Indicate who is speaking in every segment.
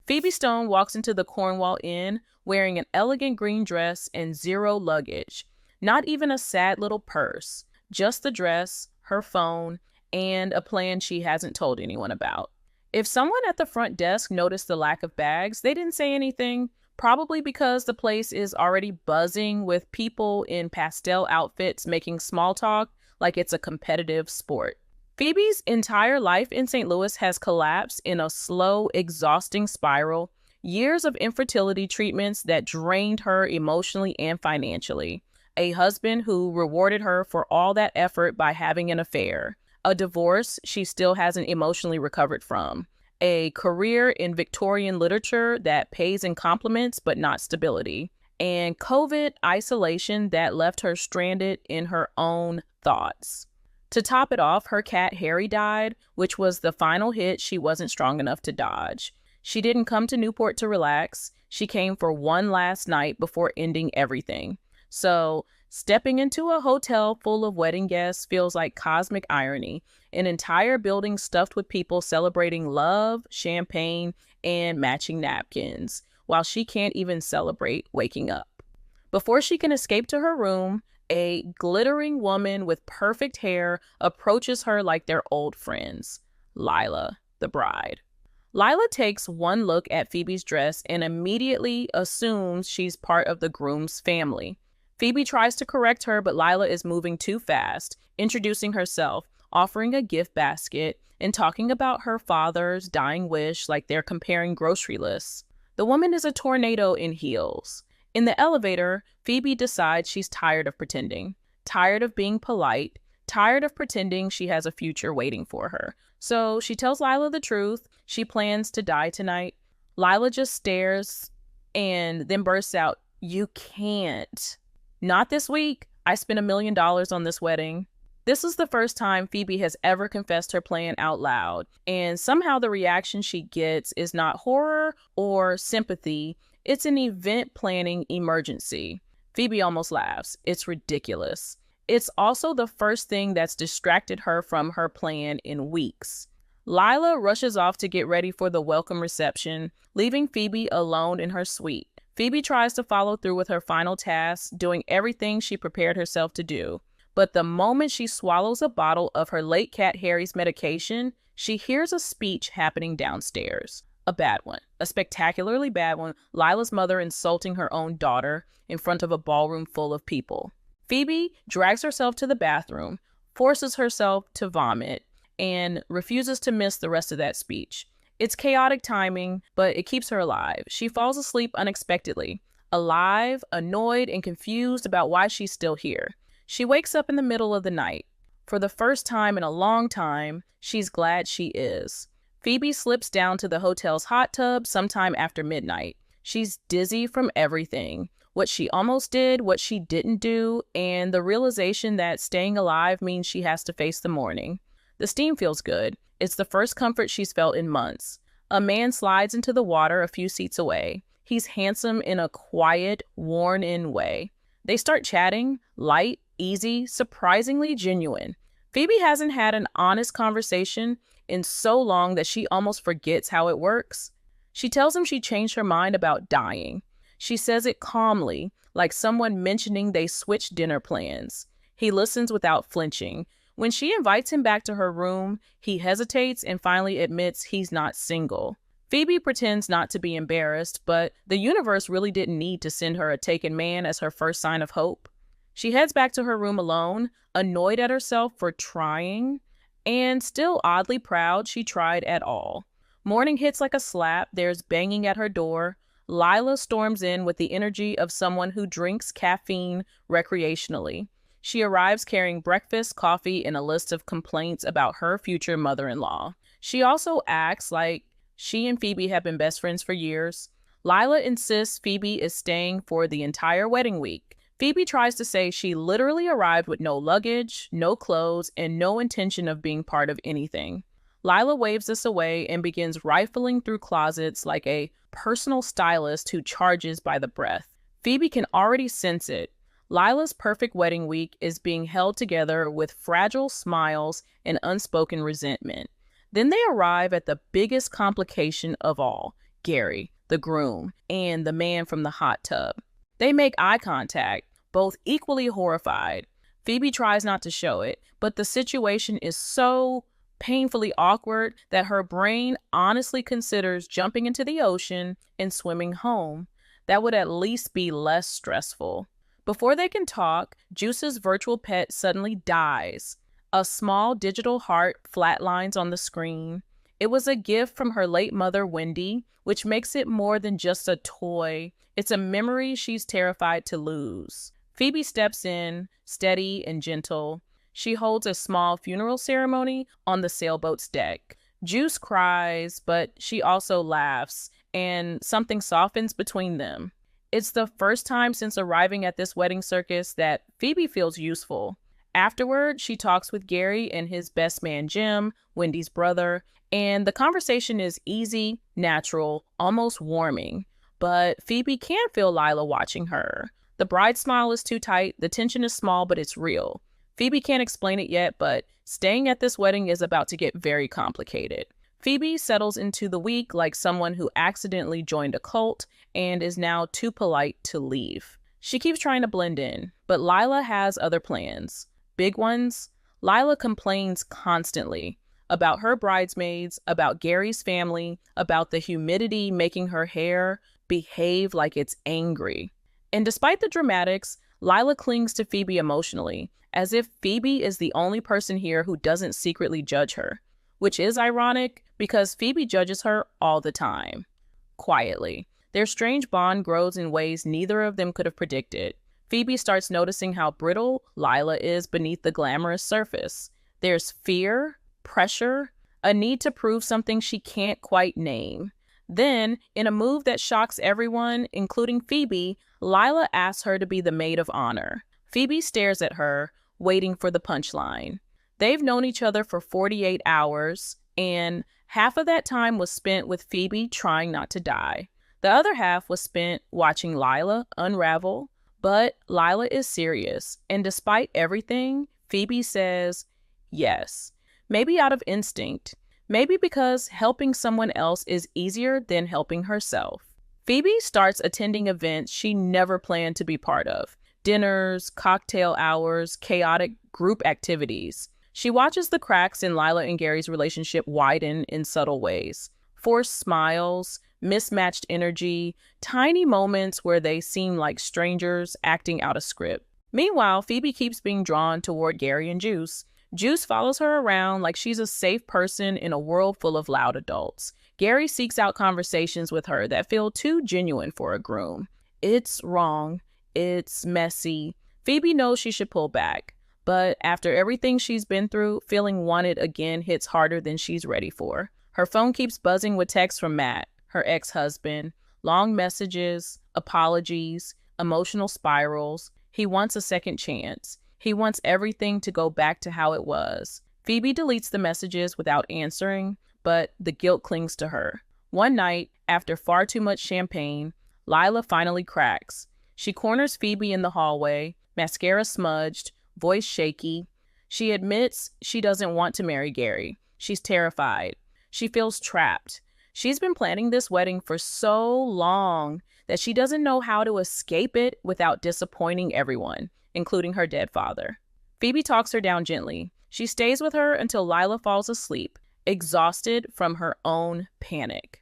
Speaker 1: Phoebe Stone walks into the Cornwall Inn wearing an elegant green dress and zero luggage. Not even a sad little purse, just the dress, her phone, and a plan she hasn't told anyone about. If someone at the front desk noticed the lack of bags, they didn't say anything, probably because the place is already buzzing with people in pastel outfits making small talk like it's a competitive sport. Phoebe's entire life in St. Louis has collapsed in a slow, exhausting spiral, years of infertility treatments that drained her emotionally and financially, a husband who rewarded her for all that effort by having an affair, a divorce she still hasn't emotionally recovered from, a career in Victorian literature that pays in compliments but not stability, and COVID isolation that left her stranded in her own thoughts. To top it off, her cat Harry died, which was the final hit she wasn't strong enough to dodge. She didn't come to Newport to relax. She came for one last night before ending everything. So, stepping into a hotel full of wedding guests feels like cosmic irony. An entire building stuffed with people celebrating love, champagne, and matching napkins, while she can't even celebrate waking up. Before she can escape to her room, a glittering woman with perfect hair approaches her like they're old friends. Lila, the bride. Lila takes one look at Phoebe's dress and immediately assumes she's part of the groom's family. Phoebe tries to correct her, but Lila is moving too fast, introducing herself, offering a gift basket, and talking about her father's dying wish like they're comparing grocery lists. The woman is a tornado in heels. In the elevator, Phoebe decides she's tired of pretending, tired of being polite, tired of pretending she has a future waiting for her. So she tells Lila the truth. She plans to die tonight. Lila just stares and then bursts out, "You can't." "Not this week. I spent $1 million on this wedding." This is the first time Phoebe has ever confessed her plan out loud, and somehow the reaction she gets is not horror or sympathy. It's an event planning emergency. Phoebe almost laughs. It's ridiculous. It's also the first thing that's distracted her from her plan in weeks. Lila rushes off to get ready for the welcome reception, leaving Phoebe alone in her suite. Phoebe tries to follow through with her final task, doing everything she prepared herself to do. But the moment she swallows a bottle of her late cat Harry's medication, she hears a speech happening downstairs. A bad one. A spectacularly bad one. Lila's mother insulting her own daughter in front of a ballroom full of people. Phoebe drags herself to the bathroom, forces herself to vomit, and refuses to miss the rest of that speech. It's chaotic timing, but it keeps her alive. She falls asleep unexpectedly, alive, annoyed, and confused about why she's still here. She wakes up in the middle of the night. For the first time in a long time, she's glad she is. Phoebe slips down to the hotel's hot tub sometime after midnight. She's dizzy from everything. What she almost did, what she didn't do, and the realization that staying alive means she has to face the morning. The steam feels good. It's the first comfort she's felt in months. A man slides into the water a few seats away. He's handsome in a quiet, worn-in way. They start chatting, light, easy, surprisingly genuine. Phoebe hasn't had an honest conversation in so long that she almost forgets how it works. She tells him she changed her mind about dying. She says it calmly, like someone mentioning they switched dinner plans. He listens without flinching. When she invites him back to her room, he hesitates and finally admits he's not single. Phoebe pretends not to be embarrassed, but the universe really didn't need to send her a taken man as her first sign of hope. She heads back to her room alone, annoyed at herself for trying, and still oddly proud she tried at all. Morning hits like a slap. There's banging at her door. Lila storms in with the energy of someone who drinks caffeine recreationally. She arrives carrying breakfast, coffee, and a list of complaints about her future mother-in-law. She also acts like she and Phoebe have been best friends for years. Lila insists Phoebe is staying for the entire wedding week. Phoebe tries to say she literally arrived with no luggage, no clothes, and no intention of being part of anything. Lila waves this away and begins rifling through closets like a personal stylist who charges by the breath. Phoebe can already sense it. Lila's perfect wedding week is being held together with fragile smiles and unspoken resentment. Then they arrive at the biggest complication of all, Gary, the groom, and the man from the hot tub. They make eye contact, both equally horrified. Phoebe tries not to show it, but the situation is so painfully awkward that her brain honestly considers jumping into the ocean and swimming home. That would at least be less stressful. Before they can talk, Juice's virtual pet suddenly dies. A small digital heart flatlines on the screen. It was a gift from her late mother, Wendy, which makes it more than just a toy. It's a memory she's terrified to lose. Phoebe steps in, steady and gentle. She holds a small funeral ceremony on the sailboat's deck. Juice cries, but she also laughs, and something softens between them. It's the first time since arriving at this wedding circus that Phoebe feels useful. Afterward, she talks with Gary and his best man Jim, Wendy's brother, and the conversation is easy, natural, almost warming. But Phoebe can feel Lila watching her. The bride smile is too tight, the tension is small, but it's real. Phoebe can't explain it yet, but staying at this wedding is about to get very complicated. Phoebe settles into the week like someone who accidentally joined a cult and is now too polite to leave. She keeps trying to blend in, but Lila has other plans. Big ones. Lila complains constantly about her bridesmaids, about Gary's family, about the humidity making her hair behave like it's angry. And despite the dramatics, Lila clings to Phoebe emotionally, as if Phoebe is the only person here who doesn't secretly judge her, which is ironic because Phoebe judges her all the time. Quietly. Their strange bond grows in ways neither of them could have predicted. Phoebe starts noticing how brittle Lila is beneath the glamorous surface. There's fear, pressure, a need to prove something she can't quite name. Then, in a move that shocks everyone, including Phoebe, Lila asks her to be the maid of honor. Phoebe stares at her, waiting for the punchline. They've known each other for 48 hours, and half of that time was spent with Phoebe trying not to die. The other half was spent watching Lila unravel, but Lila is serious, and despite everything, Phoebe says yes. Maybe out of instinct. Maybe because helping someone else is easier than helping herself. Phoebe starts attending events she never planned to be part of. Dinners, cocktail hours, chaotic group activities. She watches the cracks in Lila and Gary's relationship widen in subtle ways. Forced smiles, mismatched energy, tiny moments where they seem like strangers acting out a script. Meanwhile, Phoebe keeps being drawn toward Gary and Juice. Juice follows her around like she's a safe person in a world full of loud adults. Gary seeks out conversations with her that feel too genuine for a groom. It's wrong. It's messy. Phoebe knows she should pull back. But after everything she's been through, feeling wanted again hits harder than she's ready for. Her phone keeps buzzing with texts from Matt, her ex-husband. Long messages, apologies, emotional spirals. He wants a second chance. He wants everything to go back to how it was. Phoebe deletes the messages without answering, but the guilt clings to her. One night, after far too much champagne, Lila finally cracks. She corners Phoebe in the hallway, mascara smudged, voice shaky. She admits she doesn't want to marry Gary. She's terrified. She feels trapped. She's been planning this wedding for so long that she doesn't know how to escape it without disappointing everyone, including her dead father. Phoebe talks her down gently. She stays with her until Lila falls asleep, exhausted from her own panic.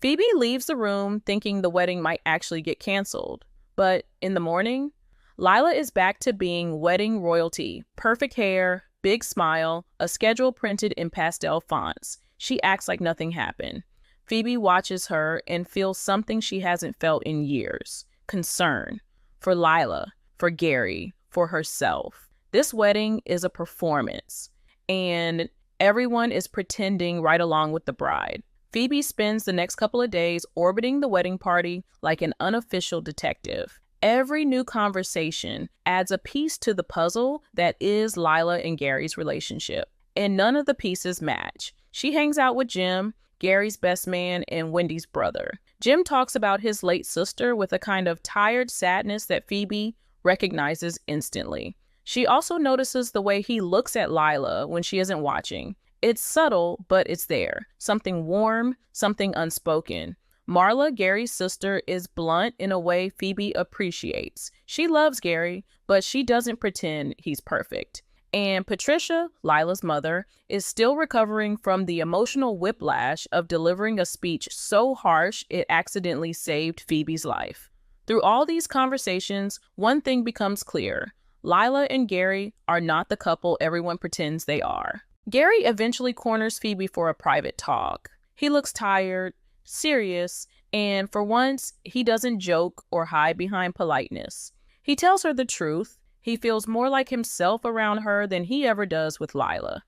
Speaker 1: Phoebe leaves the room thinking the wedding might actually get canceled. But in the morning, Lila is back to being wedding royalty. Perfect hair, big smile, a schedule printed in pastel fonts. She acts like nothing happened. Phoebe watches her and feels something she hasn't felt in years. Concern. For Lila. For Gary, for herself. This wedding is a performance, and everyone is pretending right along with the bride. Phoebe spends the next couple of days orbiting the wedding party like an unofficial detective. Every new conversation adds a piece to the puzzle that is Lila and Gary's relationship, and none of the pieces match. She hangs out with Jim, Gary's best man, and Wendy's brother. Jim talks about his late sister with a kind of tired sadness that Phoebe recognizes instantly. She also notices the way he looks at Lila when she isn't watching. It's subtle, but it's there. Something warm, something unspoken. Marla, Gary's sister, is blunt in a way Phoebe appreciates. She loves Gary, but she doesn't pretend he's perfect. And Patricia, Lila's mother, is still recovering from the emotional whiplash of delivering a speech so harsh it accidentally saved Phoebe's life. Through all these conversations, one thing becomes clear. Lila and Gary are not the couple everyone pretends they are. Gary eventually corners Phoebe for a private talk. He looks tired, serious, and for once, he doesn't joke or hide behind politeness. He tells her the truth. He feels more like himself around her than he ever does with Lila.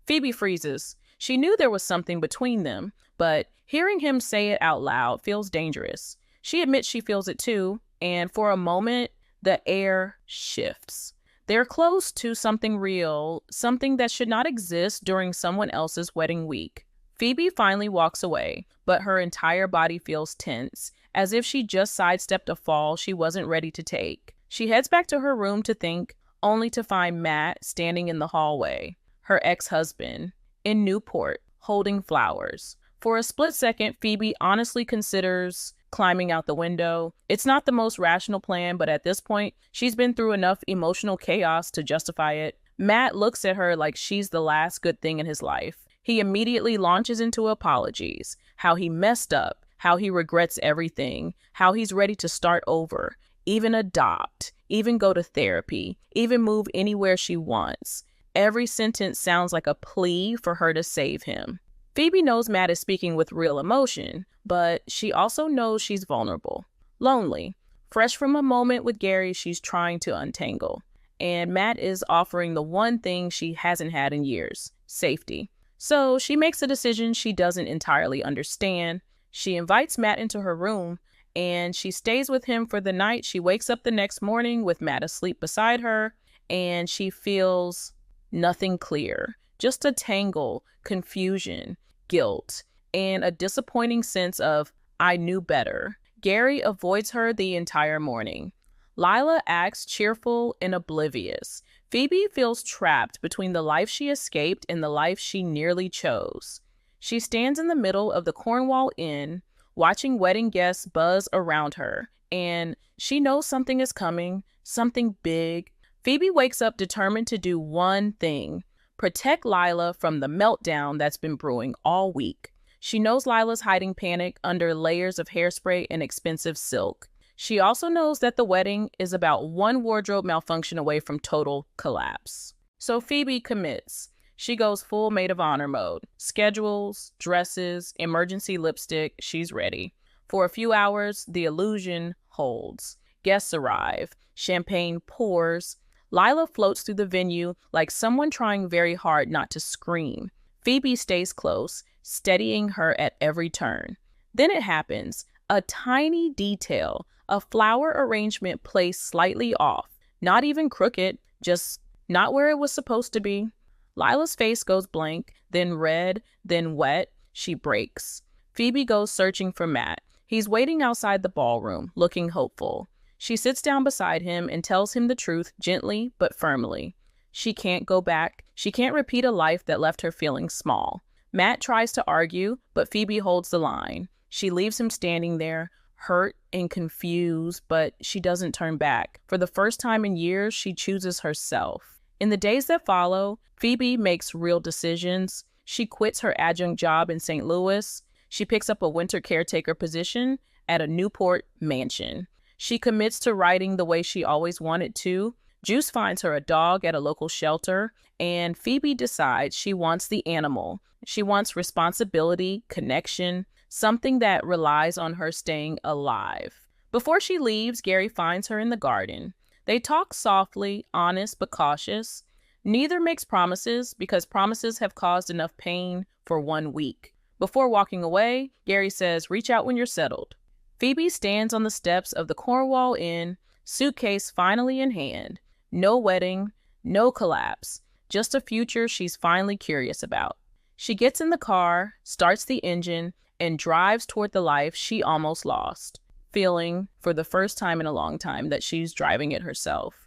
Speaker 1: Phoebe freezes. She knew there was something between them, but hearing him say it out loud feels dangerous. She admits she feels it too, and for a moment, the air shifts. They're close to something real, something that should not exist during someone else's wedding week. Phoebe finally walks away, but her entire body feels tense, as if she just sidestepped a fall she wasn't ready to take. She heads back to her room to think, only to find Matt standing in the hallway, her ex-husband, in Newport, holding flowers. For a split second, Phoebe honestly considers climbing out the window. It's not the most rational plan, but at this point, she's been through enough emotional chaos to justify it. Matt looks at her like she's the last good thing in his life. He immediately launches into apologies, how he messed up, how he regrets everything, how he's ready to start over, even adopt, even go to therapy, even move anywhere she wants. Every sentence sounds like a plea for her to save him. Phoebe knows Matt is speaking with real emotion, but she also knows she's vulnerable, lonely, fresh from a moment with Gary she's trying to untangle. And Matt is offering the one thing she hasn't had in years, safety. So she makes a decision she doesn't entirely understand. She invites Matt into her room, and she stays with him for the night. She wakes up the next morning with Matt asleep beside her, and she feels nothing clear, just a tangle, confusion, guilt, and a disappointing sense of, I knew better. Gary avoids her the entire morning. Lila acts cheerful and oblivious. Phoebe feels trapped between the life she escaped and the life she nearly chose. She stands in the middle of the Cornwall Inn, watching wedding guests buzz around her, and she knows something is coming, something big. Phoebe wakes up determined to do one thing: protect Lila from the meltdown that's been brewing all week. She knows Lila's hiding panic under layers of hairspray and expensive silk. She also knows that the wedding is about one wardrobe malfunction away from total collapse. So Phoebe commits. She goes full maid of honor mode. Schedules, dresses, emergency lipstick, she's ready. For a few hours, the illusion holds. Guests arrive. Champagne pours. Lila floats through the venue like someone trying very hard not to scream. Phoebe stays close, steadying her at every turn. Then it happens. A tiny detail, a flower arrangement placed slightly off. Not even crooked, just not where it was supposed to be. Lila's face goes blank, then red, then wet. She breaks. Phoebe goes searching for Matt. He's waiting outside the ballroom, looking hopeful. She sits down beside him and tells him the truth gently but firmly. She can't go back. She can't repeat a life that left her feeling small. Matt tries to argue, but Phoebe holds the line. She leaves him standing there, hurt and confused, but she doesn't turn back. For the first time in years, she chooses herself. In the days that follow, Phoebe makes real decisions. She quits her adjunct job in St. Louis. She picks up a winter caretaker position at a Newport mansion. She commits to writing the way she always wanted to. Juice finds her a dog at a local shelter, and Phoebe decides she wants the animal. She wants responsibility, connection, something that relies on her staying alive. Before she leaves, Gary finds her in the garden. They talk softly, honest but cautious. Neither makes promises because promises have caused enough pain for 1 week. Before walking away, Gary says, "Reach out when you're settled." Phoebe stands on the steps of the Cornwall Inn, suitcase finally in hand. No wedding, no collapse, just a future she's finally curious about. She gets in the car, starts the engine, and drives toward the life she almost lost, feeling, for the first time in a long time, that she's driving it herself.